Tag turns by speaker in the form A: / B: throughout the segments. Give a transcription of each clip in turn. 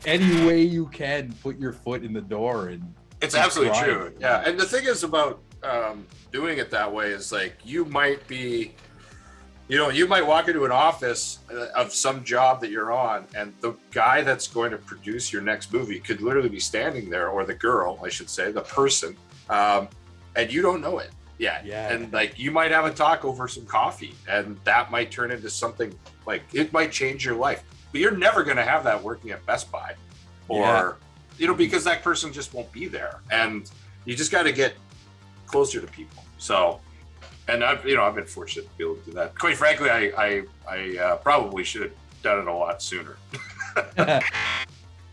A: any way you can put your foot in the door and
B: it's absolutely
A: grind.
B: true. Yeah. And the thing is about doing it that way is like you might be, you might walk into an office of some job that you're on, and the guy that's going to produce your next movie could literally be standing there, or the girl, I should say, the person, and you don't know it yet.
A: Yeah.
B: And like you might have a talk over some coffee, and that might turn into something like it might change your life. But you're never going to have that working at Best Buy, or because that person just won't be there, and you just got to get closer to people. So. And I've been fortunate to be able to do that. Quite frankly, I probably should have done it a lot sooner.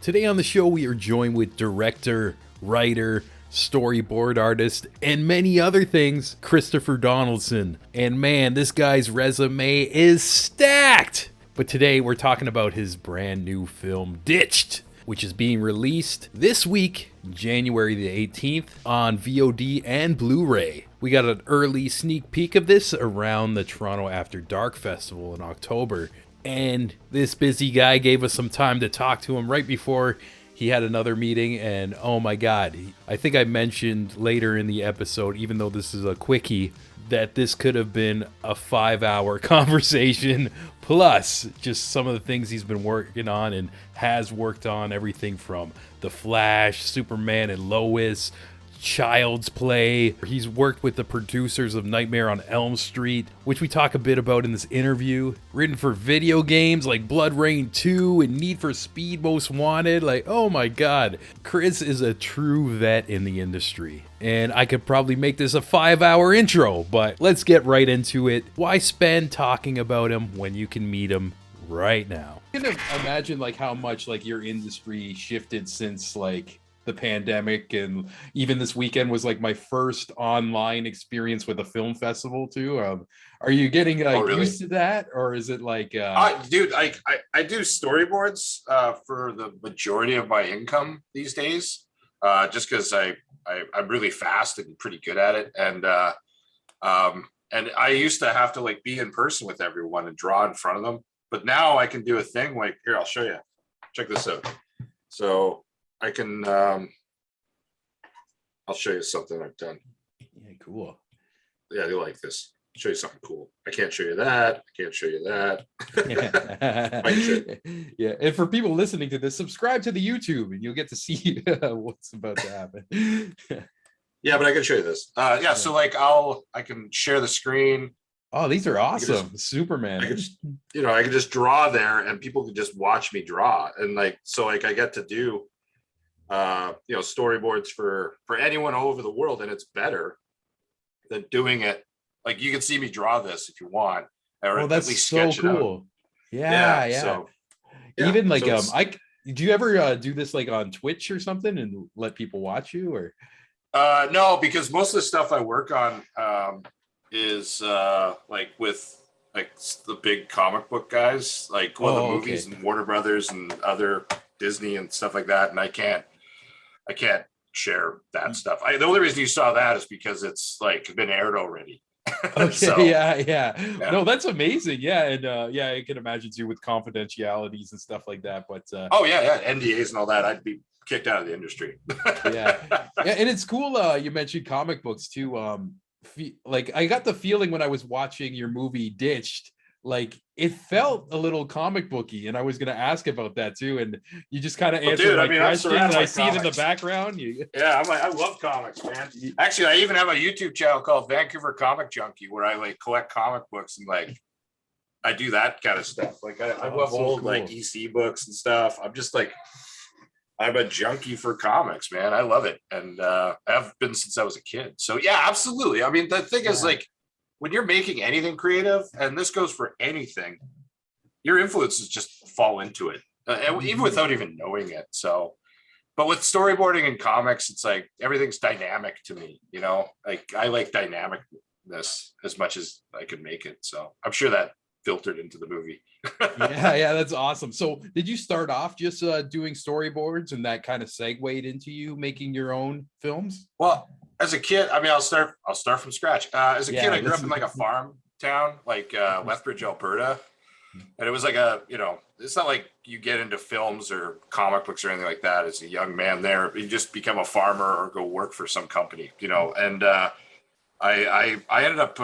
C: Today on the show, we are joined with director, writer, storyboard artist, and many other things, Christopher Donaldson. And man, this guy's resume is stacked. But today we're talking about his brand new film, Ditched, which is being released this week, January the 18th, on VOD and Blu-ray. We got an early sneak peek of this around the Toronto After Dark Festival in October. And this busy guy gave us some time to talk to him right before he had another meeting. And oh my God, I think I mentioned later in the episode, even though this is a quickie, that this could have been a 5-hour conversation, plus just some of the things he's been working on and has worked on, everything from The Flash, Superman and Lois, Child's Play. He's worked with the producers of Nightmare on Elm Street, which we talk a bit about in this interview. Written for video games like Blood Rain 2 and Need for Speed Most Wanted. Like, oh my God, Chris is a true vet in the industry. And I could probably make this a 5-hour intro, but let's get right into it. Why spend talking about him when you can meet him right now?
A: I can imagine like how much like your industry shifted since like the pandemic, and even this weekend was like my first online experience with a film festival too. Are you getting like
B: really?
A: used to that, or is it like
B: dude, I do storyboards for the majority of my income these days, just because I'm really fast and pretty good at it, and I used to have to like be in person with everyone and draw in front of them, but now I can do a thing like, here, I'll show you, check this out. So I can, I'll show you something I've done.
A: yeah, cool.
B: Yeah, you like this. I'll show you something cool. I can't show you that. I can't show you that.
A: Yeah, and for people listening to this, subscribe to the YouTube and you'll get to see what's about to happen.
B: Yeah, but I can show you this. Yeah, so like I can share the screen.
A: Oh, these are awesome. Superman.
B: I can just draw there and people can just watch me draw. And like, so like I get to do storyboards for anyone all over the world, and it's better than doing it. Like you can see me draw this if you want, or
A: that's
B: at least
A: so
B: sketch it
A: cool.
B: out.
A: Yeah.
B: So,
A: even like
B: so
A: do you ever do this like on Twitch or something and let people watch you, or
B: no, because most of the stuff I work on is like with like the big comic book guys, like the movies and Warner Brothers and other Disney and stuff like that, and I can't share that stuff. The only reason you saw that is because it's like been aired already.
A: okay.
B: So,
A: yeah. No, that's amazing. Yeah, and I can imagine too with confidentialities and stuff like that. But
B: NDAs and all that, I'd be kicked out of the industry.
A: yeah, and it's cool. You mentioned comic books too. Like I got the feeling when I was watching your movie Ditched, like it felt a little comic booky, and I was going to ask about that too, and you just kind of answered my question. I see it in the background.
B: I love comics, man. Actually, I even have a YouTube channel called Vancouver Comic Junkie where I like collect comic books and like I do that kind of stuff. Like I love old cool. like EC books and stuff. I'm just like, I'm a junkie for comics, man. I love it, and I've been since I was a kid. So yeah, absolutely. I mean, the thing is like, when you're making anything creative, and this goes for anything, your influences just fall into it, even without even knowing it. So, but with storyboarding and comics, it's like everything's dynamic to me, like I like dynamicness as much as I can make it. So I'm sure that filtered into the movie.
A: yeah, that's awesome. So did you start off just doing storyboards and that kind of segued into you making your own films?
B: Well, as a kid, I mean, I'll start from scratch. As a kid, I grew up in like a farm town, like Lethbridge, Alberta. And it was like it's not like you get into films or comic books or anything like that as a young man there. You just become a farmer or go work for some company, and I ended up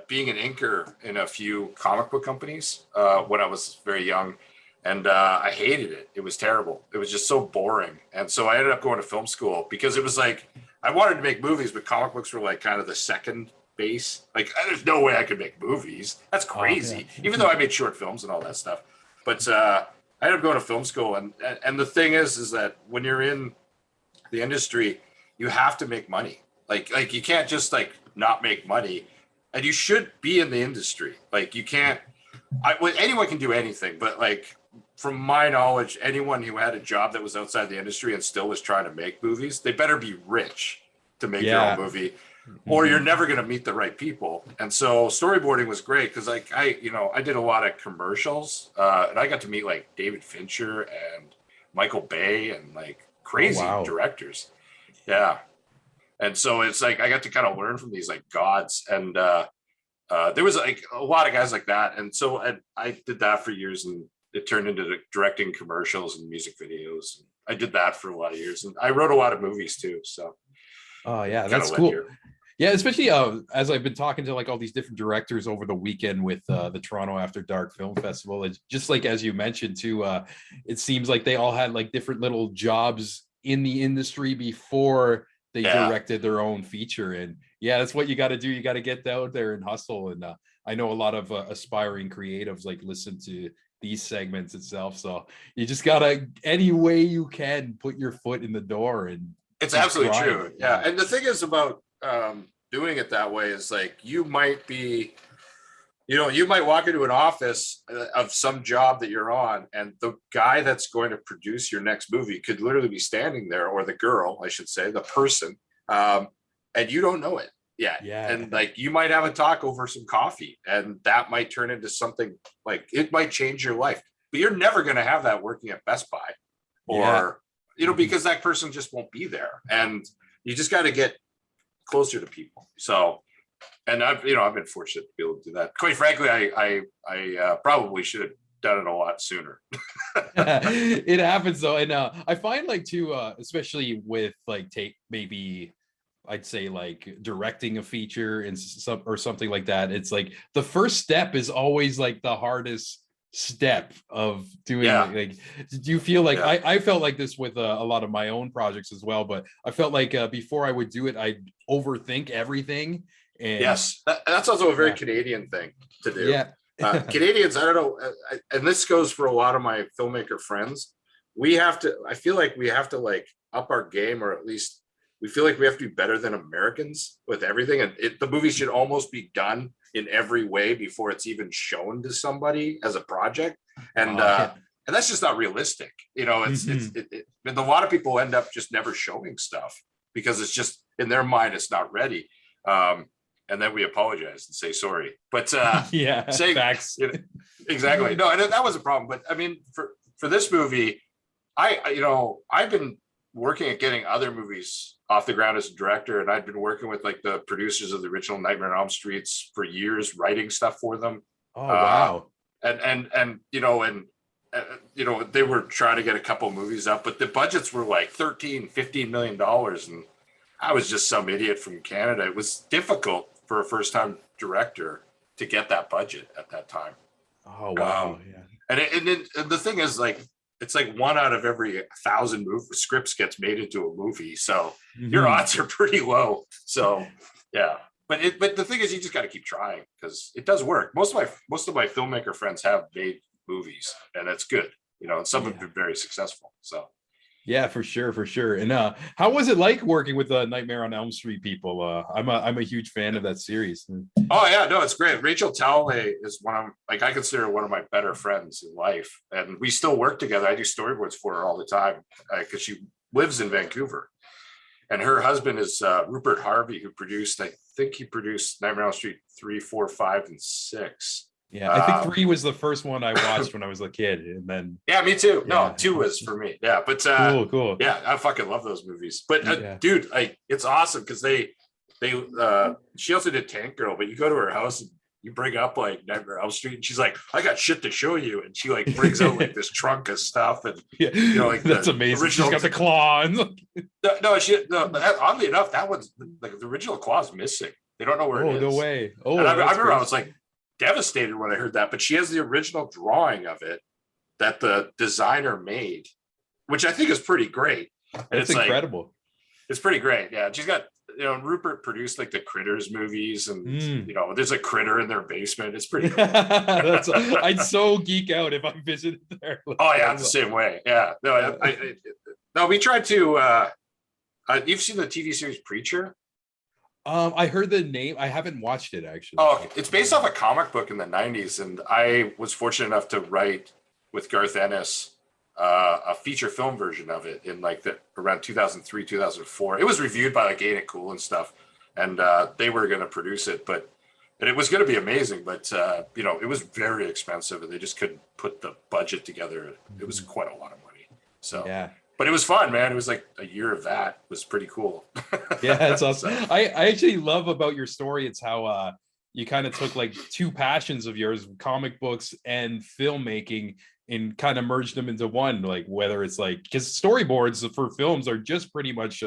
B: being an inker in a few comic book companies when I was very young, and I hated it. It was terrible. It was just so boring. And so I ended up going to film school because it was like, I wanted to make movies, but comic books were like kind of the second base. Like, there's no way I could make movies. That's crazy. Oh, yeah. Even though I made short films and all that stuff. But I ended up going to film school. And the thing is that when you're in the industry, you have to make money. Like you can't just like not make money. And you should be in the industry. Like you can't, anyone can do anything, but like, from my knowledge, anyone who had a job that was outside the industry and still was trying to make movies, they better be rich to make their own movie, or you're never going to meet the right people. And so storyboarding was great because like I did a lot of commercials, and I got to meet like David Fincher and Michael Bay and like crazy directors. Yeah. And so it's like I got to kind of learn from these like gods, and there was like a lot of guys like that. And so I did that for years, and it turned into directing commercials and music videos. I did that for a lot of years, and I wrote a lot of movies too. So,
A: oh yeah, that's cool. Yeah, especially as I've been talking to like all these different directors over the weekend with the Toronto After Dark Film Festival. It's just like as you mentioned too. It seems like they all had like different little jobs in the industry before they directed their own feature. And yeah, that's what you got to do. You got to get out there and hustle. And I know a lot of aspiring creatives like listen to these segments itself, so you just gotta any way you can put your foot in the door. And
B: it's absolutely true. Yeah. And the thing is about doing it that way is like you might walk into an office of some job that you're on, and the guy that's going to produce your next movie could literally be standing there, or the girl, I should say, the person, and you don't know it. Yeah. And like you might have a talk over some coffee, and that might turn into something like it might change your life. But you're never going to have that working at Best Buy or because that person just won't be there. And you just got to get closer to people. So, and I've been fortunate to be able to do that. Quite frankly, I probably should have done it a lot sooner.
A: It happens though. And I find like too, especially with like maybe I'd say like directing a feature and something like that. It's like the first step is always like the hardest step of doing like do you feel like I felt like this with a lot of my own projects as well, but I felt like before I would do it, I'd overthink everything. And
B: yes, that's also a very Canadian thing to do. Canadians, I don't know, and this goes for a lot of my filmmaker friends. I feel like we have to like up our game, or at least we feel like we have to be better than Americans with everything. And the movie should almost be done in every way before it's even shown to somebody as a project. And that's just not realistic. It's and a lot of people end up just never showing stuff because it's just in their mind, it's not ready. And then we apologize and say sorry. But
A: facts.
B: Exactly. No, and that was a problem. But I mean, for this movie, I've been working at getting other movies off the ground as a director, and I'd been working with like the producers of the original Nightmare on Elm Streets for years, writing stuff for them.
A: Oh wow!
B: And they were trying to get a couple movies up, but the budgets were like $13-15 million, and I was just some idiot from Canada. It was difficult for a first-time director to get that budget at that time.
A: Oh wow!
B: And the thing is, like, it's like 1 out of every 1,000 scripts gets made into a movie. So your odds are pretty low. So yeah, but the thing is, you just got to keep trying because it does work. Most of my filmmaker friends have made movies, and it's good, and some have been very successful. So
A: yeah, for sure. And how was it like working with the Nightmare on Elm Street people? I'm a huge fan of that series.
B: Oh yeah, no, it's great. Rachel Talalay is I consider one of my better friends in life, and we still work together. I do storyboards for her all the time because she lives in Vancouver, and her husband is Rupert Harvey, who produced, I think he produced Nightmare on Elm Street 3, 4, 5, and 6.
A: Yeah, I think 3 was the first one I watched when I was a kid, and then
B: me too. No, 2 was for me. Yeah, but
A: cool.
B: Yeah, I fucking love those movies. But dude, like, it's awesome because she also did Tank Girl. But you go to her house, and you bring up like Nightmare on Elm Street, and she's like, I got shit to show you, and she like brings out like this trunk of stuff, and
A: Yeah,
B: like
A: that's amazing. Original... She's got the claw. And...
B: oddly enough, that one's like the original claw's missing. They don't know where it is.
A: Oh, no way. Oh,
B: and I remember I was like devastated when I heard that, but she has the original drawing of it that the designer made, which I think is pretty great. And
A: it's incredible.
B: Like, it's pretty great. Yeah. She's got, Rupert produced like the Critters movies, and there's a critter in their basement. It's pretty cool.
A: I'd so geek out if I visited there.
B: Oh yeah, the same way. Yeah. No, we tried to you've seen the TV series Preacher?
A: I heard the name. I haven't watched it actually.
B: Oh, it's based off a comic book in the 90s, and I was fortunate enough to write with Garth Ennis a feature film version of it in like around 2003, 2004. It was reviewed by like Ain't It Cool and stuff, and they were going to produce it, and it was going to be amazing, but it was very expensive, and they just couldn't put the budget together. It was quite a lot of money. So yeah. But it was fun, man. It was like a year of that. It was pretty cool.
A: Yeah, that's awesome. So, I actually love about your story. It's how you kind of took like two passions of yours, comic books and filmmaking, and kind of merged them into one. Like whether it's like, because storyboards for films are just pretty much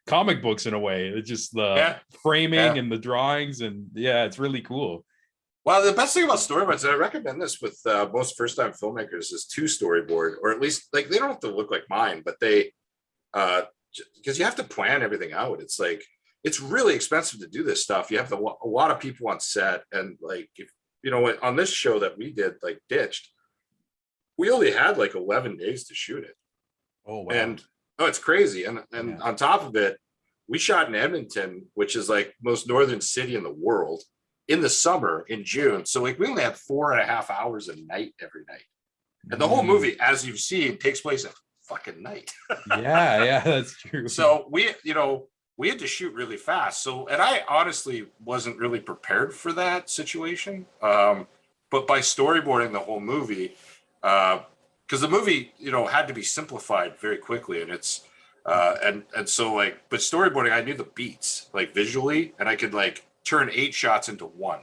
A: comic books in a way. It's just the framing and the drawings, and it's really cool.
B: Well, the best thing about storyboards, and I recommend this with most first-time filmmakers, is to storyboard, or at least like they don't have to look like mine, but they, because you have to plan everything out. It's like it's really expensive to do this stuff. You have a lot of people on set, and like if on this show that we did, like Ditched, we only had like 11 days to shoot it.
A: Oh wow!
B: And it's crazy. And on top of it, we shot in Edmonton, which is like most northern city in the world, in the summer in June. So like we only had 4.5 hours a night every night. And the whole movie, as you've seen, takes place at fucking night.
A: Yeah, that's true.
B: So we had to shoot really fast. So, and I honestly wasn't really prepared for that situation. But by storyboarding the whole movie, because the movie, had to be simplified very quickly, and it's and so like, but storyboarding, I knew the beats like visually, and I could like turn 8 shots into 1,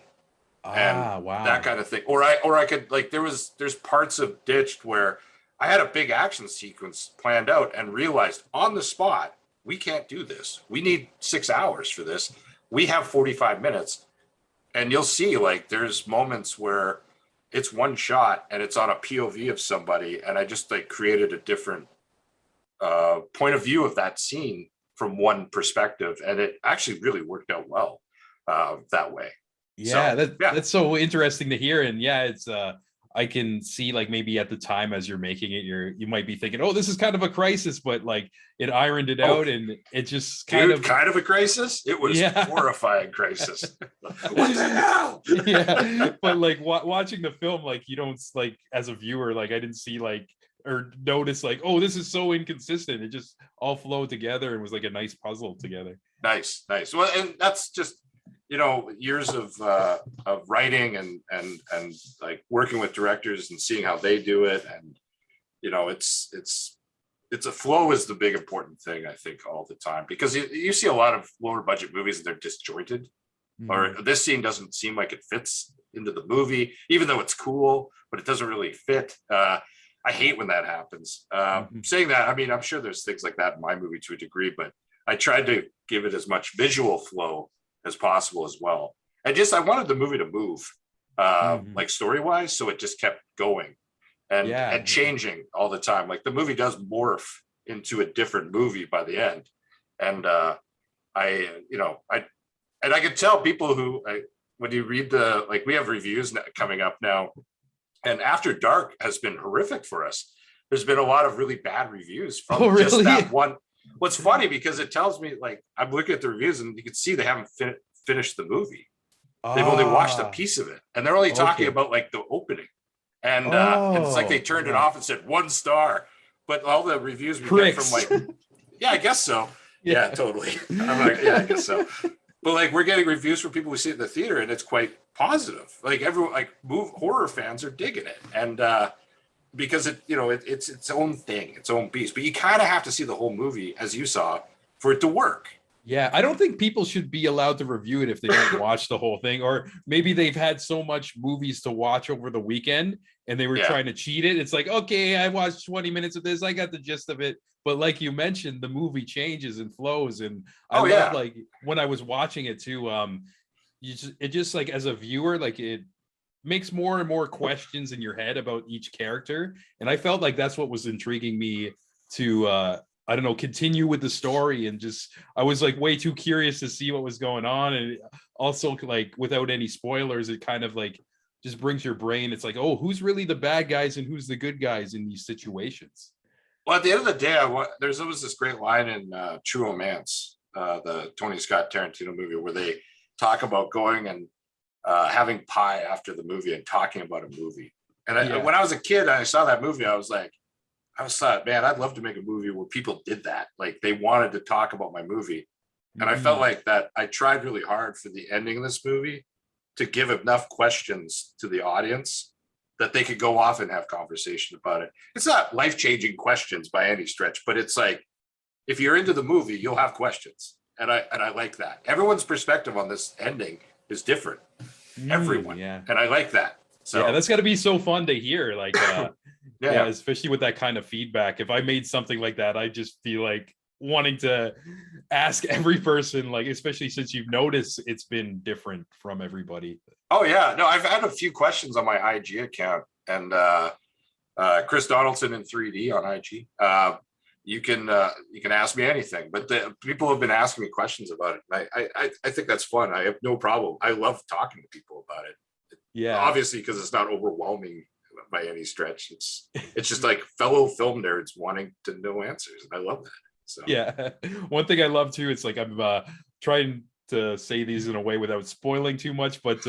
B: and wow, that kind of thing. Or I could like there's parts of Ditched where I had a big action sequence planned out and realized on the spot, we can't do this. We need 6 hours for this. We have 45 minutes, and you'll see like there's moments where it's one shot and it's on a POV of somebody, and I just like created a different point of view of that scene from one perspective, and it actually really worked out well that way.
A: That's so interesting to hear. And it's I can see like maybe at the time as you're making it, you might be thinking, oh, this is kind of a crisis, but like it ironed it out, and it just kind of
B: a crisis. It was horrifying crisis. What the hell?
A: Yeah, but like watching the film, like you don't like as a viewer, like I didn't see like or notice like, oh, this is so inconsistent. It just all flowed together and was like a nice puzzle together.
B: Nice. Well, and that's just years of writing and like working with directors and seeing how they do it, and it's a flow is the big important thing, I think, all the time, because you see a lot of lower budget movies and they're disjointed, or this scene doesn't seem like it fits into the movie, even though it's cool, but it doesn't really fit. I hate when that happens. Saying that, I mean, I'm sure there's things like that in my movie to a degree, but I tried to give it as much visual flow as possible as well. And just, I wanted the movie to move, like story-wise, so it just kept going and changing all the time. Like the movie does morph into a different movie by the end. And I could tell people who, when you read like we have reviews coming up now, and After Dark has been horrific for us. There's been a lot of really bad reviews from just that one. What's funny, because it tells me, like, I'm looking at the reviews and you can see they haven't finished the movie. They've only watched a piece of it, and they're only talking about like the opening. And it's like they turned it off and said 1 star. But all the reviews we get from like, I guess so. Yeah, totally. I'm like, I guess so. But like we're getting reviews from people we see at the theater, and it's quite positive. Like everyone, like horror fans are digging it, and because it's its own thing, its own beast. But you kind of have to see the whole movie, as you saw, for it to work.
A: Yeah, I don't think people should be allowed to review it if they don't watch the whole thing, or maybe they've had so much movies to watch over the weekend and they were
B: Yeah.
A: trying to cheat it. It's like, okay, I watched 20 minutes of this, I got the gist of it. But like you mentioned, the movie changes and flows, and I
B: Oh,
A: love
B: yeah.
A: like when I was watching it too. It just like as a viewer, like it makes more and more questions in your head about each character, and I felt like that's what was intriguing me to I don't know, continue with the story. And just I was like way too curious to see what was going on, and also like without any spoilers, it kind of like just brings your brain, it's like, oh, who's really the bad guys and who's the good guys in these situations.
B: Well, at the end of the day, there's always this great line in True Romance, the Tony Scott Tarantino movie, where they talk about going and having pie after the movie and talking about a movie. And when I was a kid and I saw that movie, I was thought, man, I'd love to make a movie where people did that. Like they wanted to talk about my movie. And I felt like that I tried really hard for the ending of this movie to give enough questions to the audience that they could go off and have conversation about it. It's not life-changing questions by any stretch, but it's like, if you're into the movie, you'll have questions. And I like that. Everyone's perspective on this ending is different. Everyone.
A: Yeah.
B: And I like that. So
A: yeah, that's got to be so fun to hear. Like,
B: yeah,
A: especially with that kind of feedback. If I made something like that, I just feel like wanting to ask every person, like, especially since you've noticed it's been different from everybody.
B: Oh yeah, no, I've had a few questions on my IG account, and Chris Donaldson in 3D on IG. You can ask me anything, but the people have been asking me questions about it. And I think that's fun. I have no problem. I love talking to people about it.
A: Yeah,
B: obviously because it's not overwhelming by any stretch. It's just like fellow film nerds wanting to know answers, and I love that. So
A: yeah, one thing I love too, it's like I'm trying to say these in a way without spoiling too much, but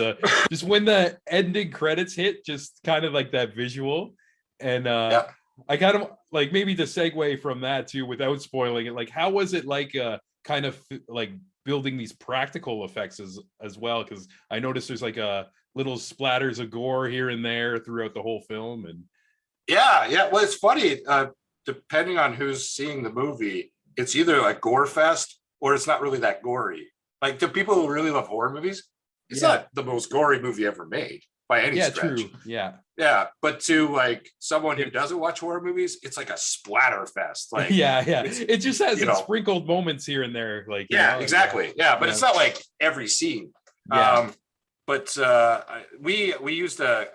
A: just when the ending credits hit, just kind of like that visual, and I kind of like, maybe to segue from that too without spoiling it, like how was it like kind of like building these practical effects as well, because I noticed there's like a little splatters of gore here and there throughout the whole film. And
B: yeah, well, it's funny, depending on who's seeing the movie, it's either like gore fest or it's not really that gory. Like the people who really love horror movies, it's not the most gory movie ever made by any stretch.
A: True.
B: Yeah, but to like someone who doesn't watch horror movies, it's like a splatter fest. Like
A: it just has sprinkled moments here and there. Like
B: exactly. Yeah, but it's not like every scene. But we used I'm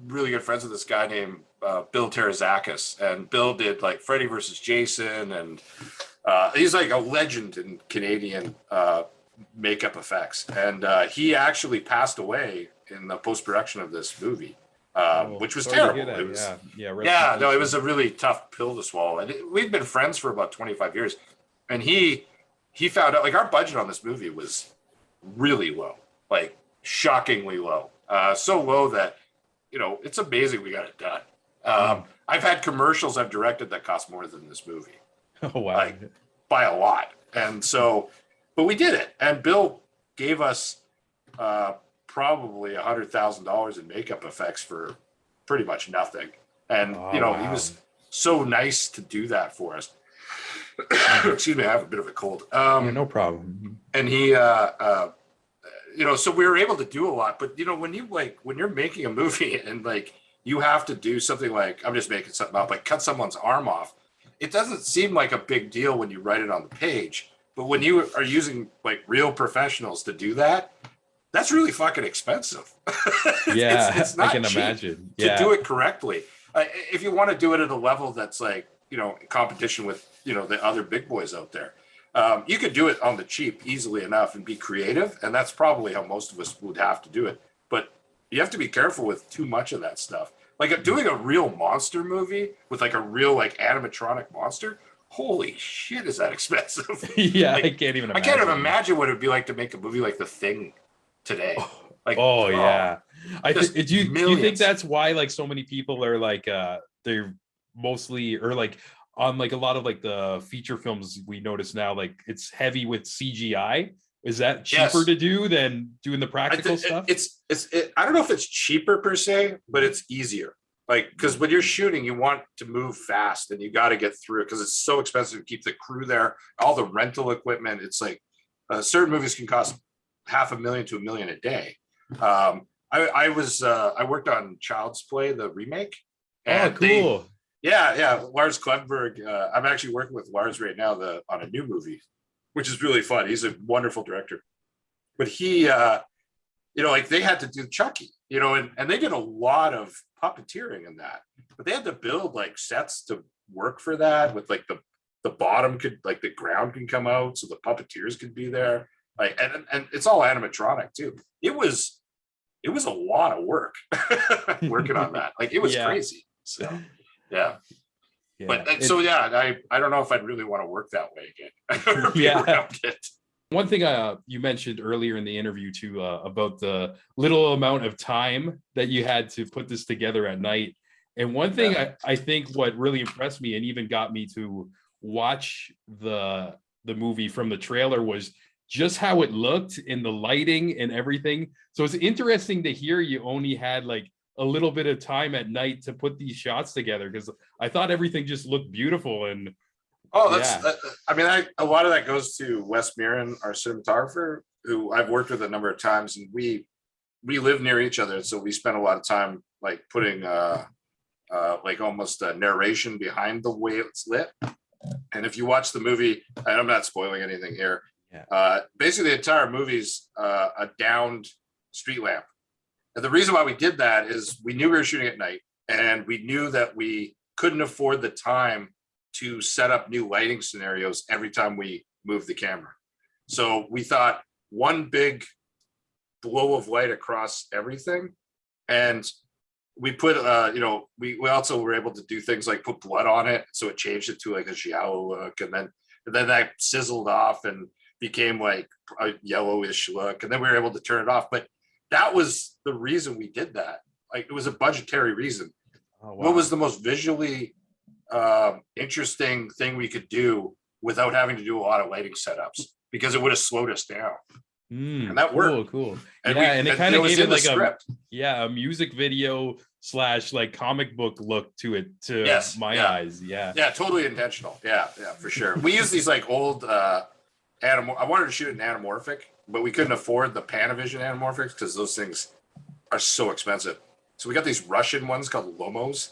B: really good friends with this guy named Bill Terazakis, and Bill did like Freddy versus Jason, and he's like a legend in Canadian makeup effects, and he actually passed away in the post-production of this movie, which was terrible. It was, it was a really tough pill to swallow, and we'd been friends for about 25 years, and he found out like our budget on this movie was really low, like shockingly low, so low that it's amazing we got it done. I've had commercials I've directed that cost more than this movie.
A: Oh wow.
B: Like by a lot. And so, but we did it, and Bill gave us probably $100,000 in makeup effects for pretty much nothing. And he was so nice to do that for us. Excuse me, I have a bit of a cold.
A: No problem.
B: And he so we were able to do a lot. But when you're making a movie and like you have to do something like, I'm just making something up, like cut someone's arm off, it doesn't seem like a big deal when you write it on the page. But when you are using like real professionals to do that, that's really fucking expensive. It's not
A: I can
B: cheap
A: imagine
B: to do it correctly. If you want to do it at a level that's like, in competition with, the other big boys out there, you could do it on the cheap easily enough and be creative. And that's probably how most of us would have to do it. But you have to be careful with too much of that stuff. Like doing a real monster movie with like a real like animatronic monster. Holy shit, is that expensive?
A: I can't even imagine.
B: I can't even imagine what it would be like to make a movie like The Thing today. Do you think that's why like so many people are like they're mostly, or like on like a lot of like the feature films we notice now, like it's heavy with CGI? Is that cheaper to do than doing the practical stuff? I don't know if it's cheaper per se, but it's easier. Like, because when you're shooting, you want to move fast and you got to get through it because it's so expensive to keep the crew there, all the rental equipment. It's like certain movies can cost $500,000 to $1 million a day. I worked on Child's Play, the remake. And
A: cool.
B: Yeah. Lars Klevberg. I'm actually working with Lars right now on a new movie, which is really fun. He's a wonderful director. But he, like they had to do Chucky, and they did a lot of puppeteering in that. But they had to build like sets to work for that with like the bottom could, like the ground can come out so the puppeteers could be there. Like, and it's all animatronic too. It was a lot of work working on that. Like it was crazy. So yeah. But I don't know if I'd really want to work that way again. Around it.
A: One thing you mentioned earlier in the interview too about the little amount of time that you had to put this together at night. And one thing I think what really impressed me and even got me to watch the movie from the trailer was just how it looked in the lighting and everything. So it's interesting to hear you only had like a little bit of time at night to put these shots together, because I thought everything just looked beautiful. And
B: a lot of that goes to Wes Mirren, our cinematographer, who I've worked with a number of times, and we live near each other, so we spend a lot of time like putting like almost a narration behind the way it's lit. And if you watch the movie, and I'm not spoiling anything here, basically the entire movie's a downed street lamp. And the reason why we did that is we knew we were shooting at night, and we knew that we couldn't afford the time to set up new lighting scenarios every time we moved the camera. So we thought one big blow of light across everything. And we put, we also were able to do things like put blood on it. So it changed it to like a giallo look. And then that sizzled off and became like a yellowish look. And then we were able to turn it off. But that was the reason we did that. Like it was a budgetary reason. Oh, wow. What was the most visually interesting thing we could do without having to do a lot of lighting setups, because it would have slowed us down. And that worked.
A: Cool.
B: And
A: and it kind of gave it like
B: a
A: music video / like comic book look to it my eyes. Yeah,
B: totally intentional. Yeah, for sure. We use these like old I wanted to shoot it in anamorphic, but we couldn't afford the Panavision anamorphics because those things are so expensive. So we got these Russian ones called Lomos,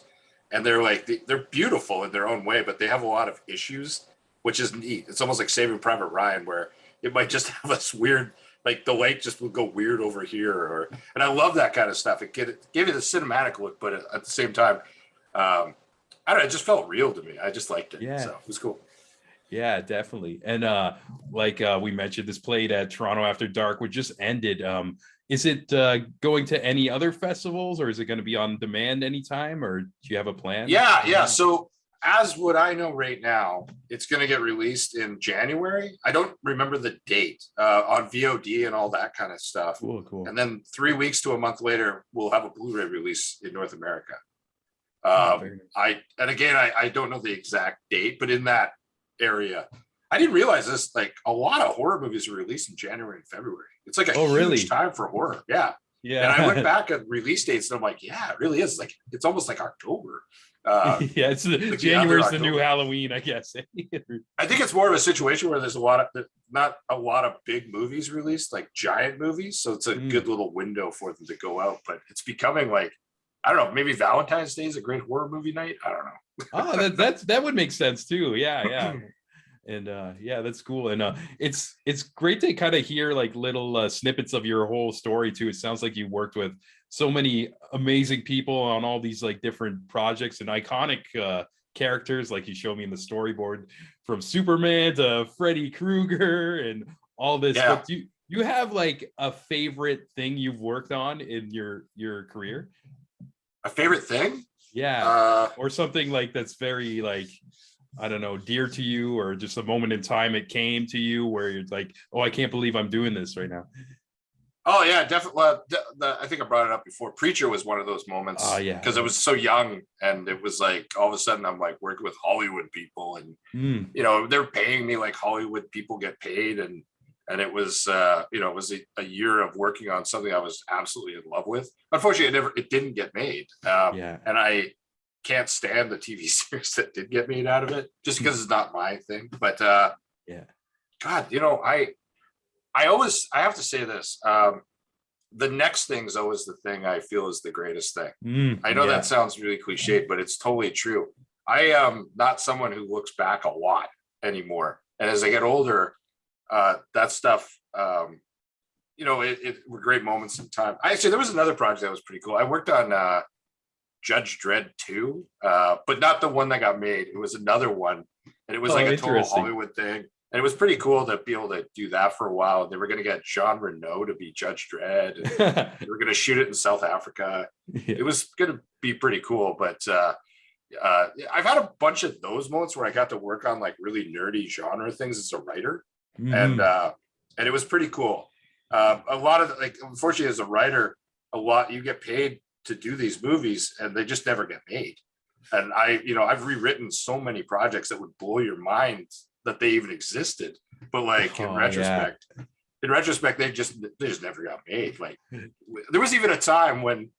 B: and they're beautiful in their own way, but they have a lot of issues, which is neat. It's almost like Saving Private Ryan, where it might just have this weird, like the light just would go weird over here, and I love that kind of stuff. It gave you the cinematic look, but at the same time, I don't know, it just felt real to me. I just liked it. So it was cool.
A: Yeah, definitely. And we mentioned, this played at Toronto After Dark, which just ended. Is it going to any other festivals, or is it going to be on demand anytime, or do you have a plan?
B: Yeah. So as what I know right now, it's going to get released in January. I don't remember the date on VOD and all that kind of stuff.
A: Cool.
B: And then 3 weeks to a month later, we'll have a Blu-ray release in North America. I don't know the exact date, but in that area. I didn't realize this, like a lot of horror movies are released in January and February. It's like a huge time for horror. Yeah. And I went back at release dates and I'm like, yeah, it really is. Like, it's almost like October.
A: It's like January's the new Halloween, I guess.
B: I think it's more of a situation where there's not a lot of big movies released, like giant movies. So it's a good little window for them to go out, but it's becoming like, I don't know, maybe Valentine's Day is a great horror movie night. I don't know.
A: that would make sense too. Yeah. And that's cool. And it's great to kind of hear like little snippets of your whole story too. It sounds like you worked with so many amazing people on all these like different projects and iconic characters, like you showed me in the storyboard, from Superman to Freddy Krueger and all this. But do you have like a favorite thing you've worked on in your career?
B: A favorite thing?
A: Or something like that's very like, I don't know, dear to you, or just a moment in time it came to you where you're like, oh, I can't believe I'm doing this right now.
B: Oh yeah, definitely. I think I brought it up before. Preacher was one of those moments.
A: Oh yeah,
B: because I was so young, and it was like all of a sudden I'm like working with Hollywood people, and they're paying me like Hollywood people get paid, and And it was, it was a year of working on something I was absolutely in love with. Unfortunately, it didn't get made.
A: Yeah.
B: And I can't stand the TV series that did get made out of it, just because it's not my thing. But
A: Yeah.
B: God, I have to say this. The next thing is always the thing I feel is the greatest thing. I know that sounds really cliched, but it's totally true. I am not someone who looks back a lot anymore. And as I get older, that stuff, it were great moments in time. There was another project that was pretty cool. I worked on Judge Dredd 2, but not the one that got made. It was another one. And it was like a total Hollywood thing. And it was pretty cool to be able to do that for a while. They were going to get Jean Reno to be Judge Dredd. And they were going to shoot it in South Africa. Yeah. It was going to be pretty cool. But I've had a bunch of those moments where I got to work on like really nerdy genre things as a writer. And it was pretty cool. A lot of unfortunately, as a writer, you get paid to do these movies and they just never get made. And I've rewritten so many projects that would blow your mind that they even existed, but in retrospect, they just never got made. Like there was even a time when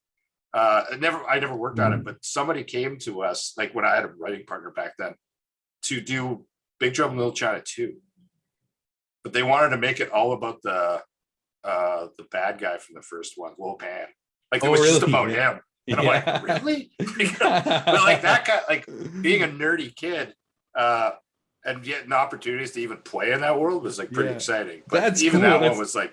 B: I never worked on it, but somebody came to us, like when I had a writing partner back then, to do Big Trouble in Little China 2, but they wanted to make it all about the bad guy from the first one, Lo Pan. Like it was just about him. And I'm like, really? But like that guy, like being a nerdy kid, and getting opportunities to even play in that world was like pretty exciting. But that's even cool. That one was like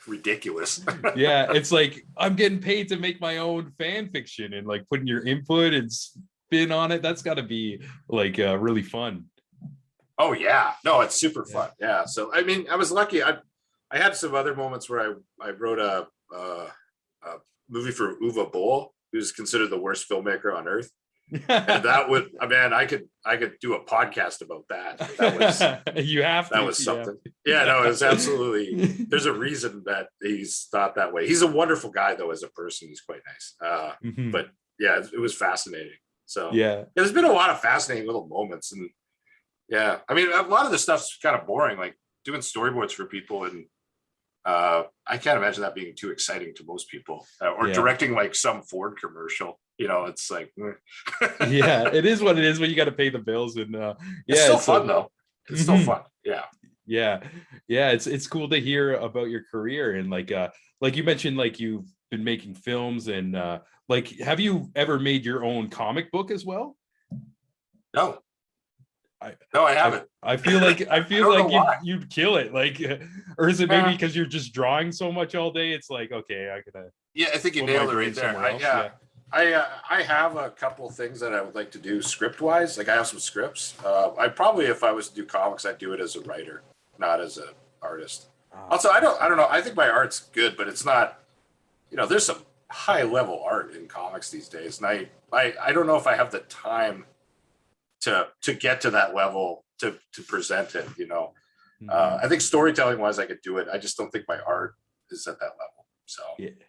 B: ridiculous.
A: Yeah, it's like I'm getting paid to make my own fan fiction and like putting your input and spin on it. That's got to be like really fun.
B: Oh yeah, no, it's super fun. Yeah, so I mean, I was lucky. I had some other moments where I wrote a movie for Uwe Boll, who's considered the worst filmmaker on earth. And that would, I could do a podcast about that. That was
A: you have to.
B: That was something. Yeah, no, it was absolutely. There's a reason that he's thought that way. He's a wonderful guy, though, as a person. He's quite nice. But yeah, it was fascinating. So there's been a lot of fascinating little moments, and yeah, I mean, a lot of the stuff's kind of boring, like doing storyboards for people, and I can't imagine that being too exciting to most people, or directing like some Ford commercial. It's like
A: yeah, it is what it is when you got to pay the bills, and
B: it's still fun though. It's still fun. Yeah,
A: it's cool to hear about your career, and like you mentioned, like you've been making films, and like have you ever made your own comic book as well?
B: No, I haven't.
A: I feel like you'd kill it, like, or is it maybe because you're just drawing so much all day? It's like, okay,
B: I think you nailed it right there. I have a couple of things that I would like to do script wise. Like I have some scripts. I probably, if I was to do comics, I'd do it as a writer, not as an artist. Also, I don't know. I think my art's good, but it's not. There's some high level art in comics these days, and I don't know if I have the time to get to that level to present it. I think storytelling wise, I could do it. I just don't think my art is at that level. So,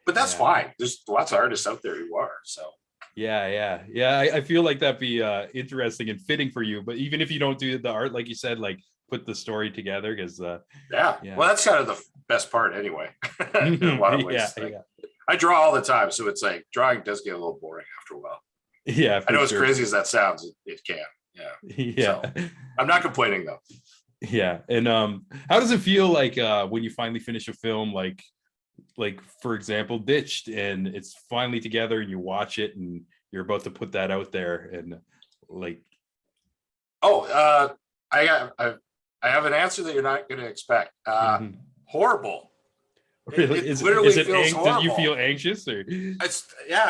B: but that's fine. There's lots of artists out there who are. So,
A: I feel like that'd be interesting and fitting for you. But even if you don't do the art, like you said, like put the story together, because well,
B: that's kind of the best part anyway. In a lot of ways. I draw all the time, so it's like drawing does get a little boring after a while.
A: Yeah,
B: I know as crazy as that sounds, it can. Yeah. So, I'm not complaining though.
A: Yeah, and how does it feel like when you finally finish a film, like for example Ditched, and it's finally together and you watch it and you're about to put that out there, and like I have an answer that you're not going to expect. Horrible. Really?
B: It literally feels horrible.
A: Do you feel anxious, or
B: it's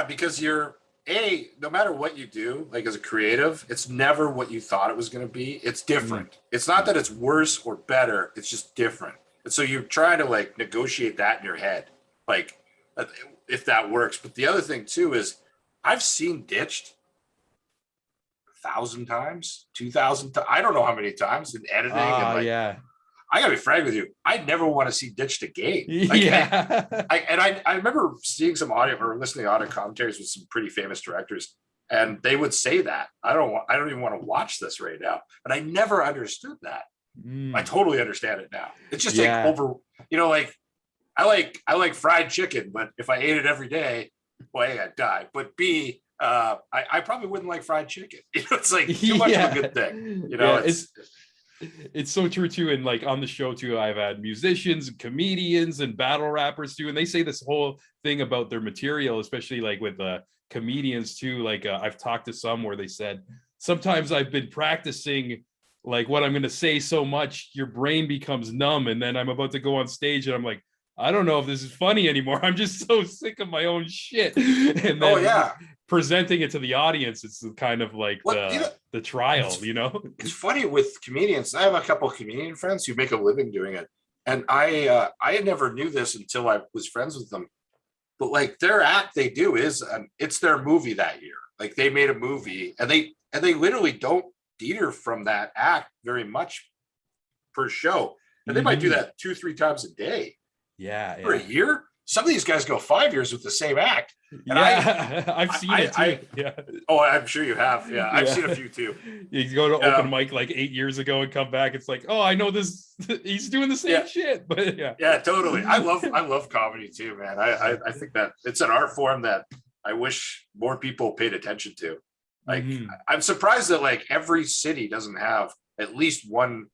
B: because you're no matter what you do, like as a creative, it's never what you thought it was going to be. It's different. It's not that it's worse or better, it's just different. And so you're trying to like negotiate that in your head, like if that works. But the other thing too is I've seen Ditched 1,000 times, 2,000 times. I don't know how many times in editing. And I gotta be frank with you. I never want to see Ditched again. I remember seeing some audio or listening to audio commentaries with some pretty famous directors, and they would say that I don't even want to watch this right now. And I never understood that.
A: Mm.
B: I totally understand it now. It's just
A: Yeah.
B: like over, like I like fried chicken, but if I ate it every day, well, A, I'd die. But B, I probably wouldn't like fried chicken. It's like too much of a good thing.
A: Yeah, it's so true too. And like on the show too, I've had musicians, comedians, and battle rappers too, and they say this whole thing about their material, especially like with comedians too. Like I've talked to some where they said sometimes I've been practicing like what I'm going to say so much, your brain becomes numb, and then I'm about to go on stage, and I'm like, I don't know if this is funny anymore. I'm just so sick of my own shit. And then presenting it to the audience, it's kind of like the trial,
B: It's funny with comedians. I have a couple of comedian friends who make a living doing it. And I never knew this until I was friends with them. But like their act they do is it's their movie that year. Like they made a movie and they literally don't deter from that act very much per show. And they might do that 2-3 times a day.
A: Yeah.
B: For a year. Some of these guys go 5 years with the same act. And
A: I've seen it too. Yeah.
B: Oh, I'm sure you have. Yeah, I've seen a few too.
A: You go to open mic like 8 years ago and come back. It's like, oh, I know this. He's doing the same shit. But yeah.
B: Yeah, totally. I love comedy too, man. I think that it's an art form that I wish more people paid attention to. Like, I'm surprised that like every city doesn't have at least one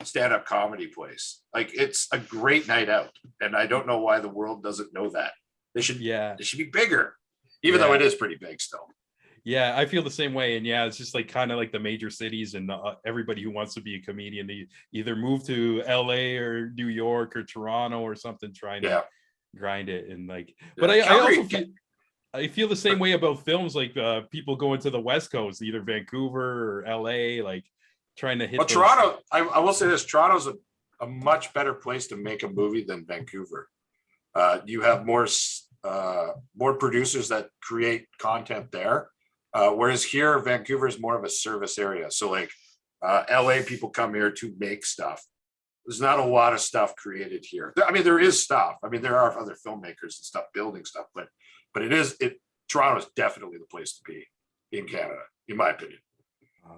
B: stand-up comedy place. Like it's a great night out, and I don't know why the world doesn't know that. They should be bigger, even though it is pretty big still.
A: Yeah, I feel the same way. And yeah, it's just like kind of like the major cities and everybody who wants to be a comedian, they either move to LA or New York or Toronto or something, trying to grind it. And like, but I also feel the same way about films. Like people going to the West Coast, either Vancouver or LA, like trying to hit.
B: Well, Toronto, I will say this: Toronto's a much better place to make a movie than Vancouver. You have more producers that create content there, whereas here, Vancouver is more of a service area. So, like LA, people come here to make stuff. There's not a lot of stuff created here. I mean, there is stuff. I mean, there are other filmmakers and stuff building stuff, but Toronto is definitely the place to be in Canada, in my opinion.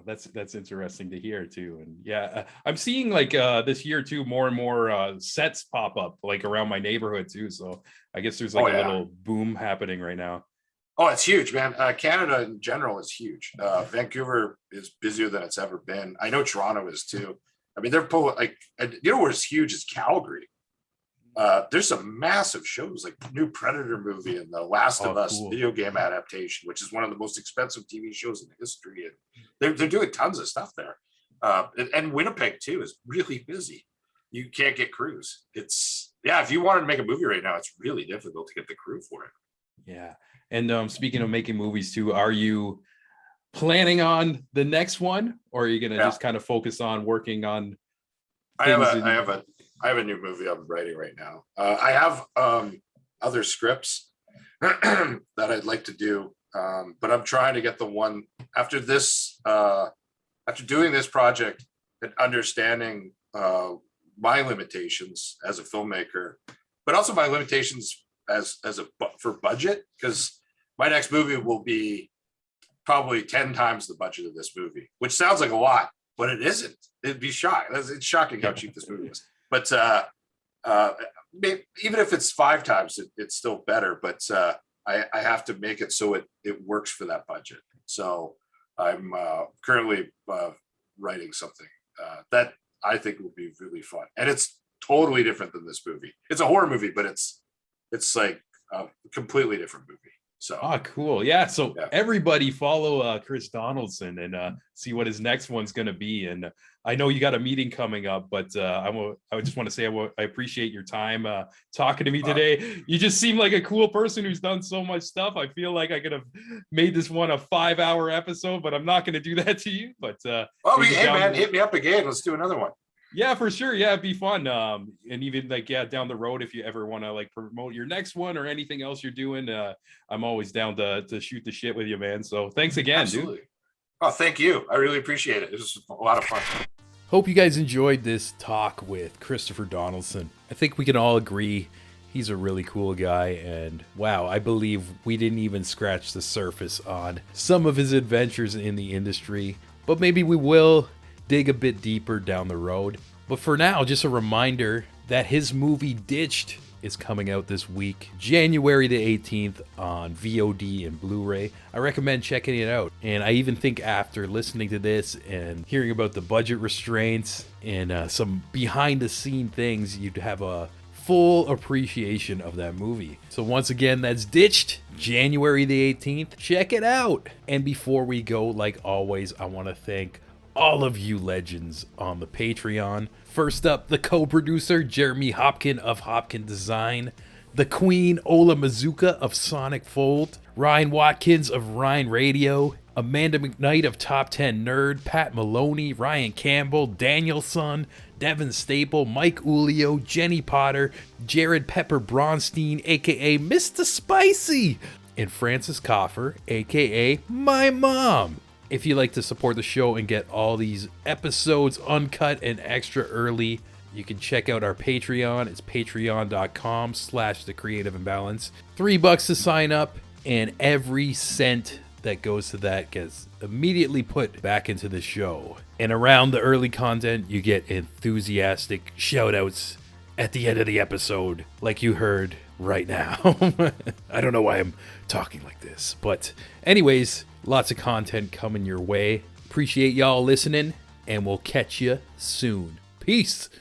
A: That's interesting to hear too. And yeah, I'm seeing like this year too more and more sets pop up like around my neighborhood too. So I guess there's like a little boom happening right now. Oh,
B: it's huge, man. Canada in general is huge. Vancouver is busier than it's ever been. I know Toronto is too. I mean, they're pulling like, where's huge is Calgary. There's some massive shows like new Predator movie and the Last of Us video game adaptation, which is one of the most expensive TV shows in history. And they're doing tons of stuff there. And Winnipeg too is really busy. You can't get crews. If you wanted to make a movie right now, it's really difficult to get the crew for it.
A: Yeah. And speaking of making movies too, are you planning on the next one, or are you going to just kind of focus on working on?
B: I have a new movie I'm writing right now. I have other scripts that I'd like to do, but I'm trying to get the one after this. After doing this project and understanding my limitations as a filmmaker, but also my limitations for budget, because my next movie will be probably 10 times the budget of this movie, which sounds like a lot, but it isn't. It'd be shocking. It's shocking how cheap this movie is. But even if it's 5 times, it's still better. But I have to make it so it works for that budget. So I'm currently writing something that I think will be really fun, and it's totally different than this movie. It's a horror movie, but it's like a completely different movie. So
A: cool. Yeah. So everybody follow Chris Donaldson and see what his next one's going to be. And I know you got a meeting coming up, but I just want to say I appreciate your time talking to me today. You just seem like a cool person who's done so much stuff. I feel like I could have made this one a 5-hour episode, but I'm not going to do that to you. But
B: hey man, hit me up again. Let's do another one.
A: Yeah, for sure. Yeah, it'd be fun. And even like, down the road, if you ever want to like promote your next one or anything else you're doing, I'm always down to shoot the shit with you, man. So thanks again, dude.
B: Oh, thank you. I really appreciate it. It was a lot of fun.
C: Hope you guys enjoyed this talk with Christopher Donaldson. I think we can all agree he's a really cool guy, and wow, I believe we didn't even scratch the surface on some of his adventures in the industry, but maybe we will dig a bit deeper down the road. But for now, just a reminder that his movie Ditched is coming out this week, January the 18th on VOD and Blu-ray. I recommend checking it out. And I even think after listening to this and hearing about the budget restraints and some behind the scene things, you'd have a full appreciation of that movie. So once again, that's Ditched, January the 18th. Check it out. And before we go, like always, I want to thank all of you legends on the Patreon. First up, the co-producer Jeremy Hopkin of Hopkin Design, the Queen Ola Mazuka of Sonic Fold, Ryan Watkins of Ryan Radio, Amanda McKnight of Top 10 Nerd, Pat Maloney, Ryan Campbell, Daniel Sun, Devin Staple, Mike Ulio, Jenny Potter, Jared Pepper Bronstein, aka Mr. Spicy, and Francis Coffer, aka my mom. If you'd like to support the show and get all these episodes uncut and extra early, you can check out our Patreon. It's patreon.com/thecreativeimbalance. $3 to sign up, and every cent that goes to that gets immediately put back into the show. And around the early content, you get enthusiastic shout-outs at the end of the episode, like you heard right now. I don't know why I'm talking like this, but anyways, lots of content coming your way. Appreciate y'all listening, and we'll catch you soon. Peace.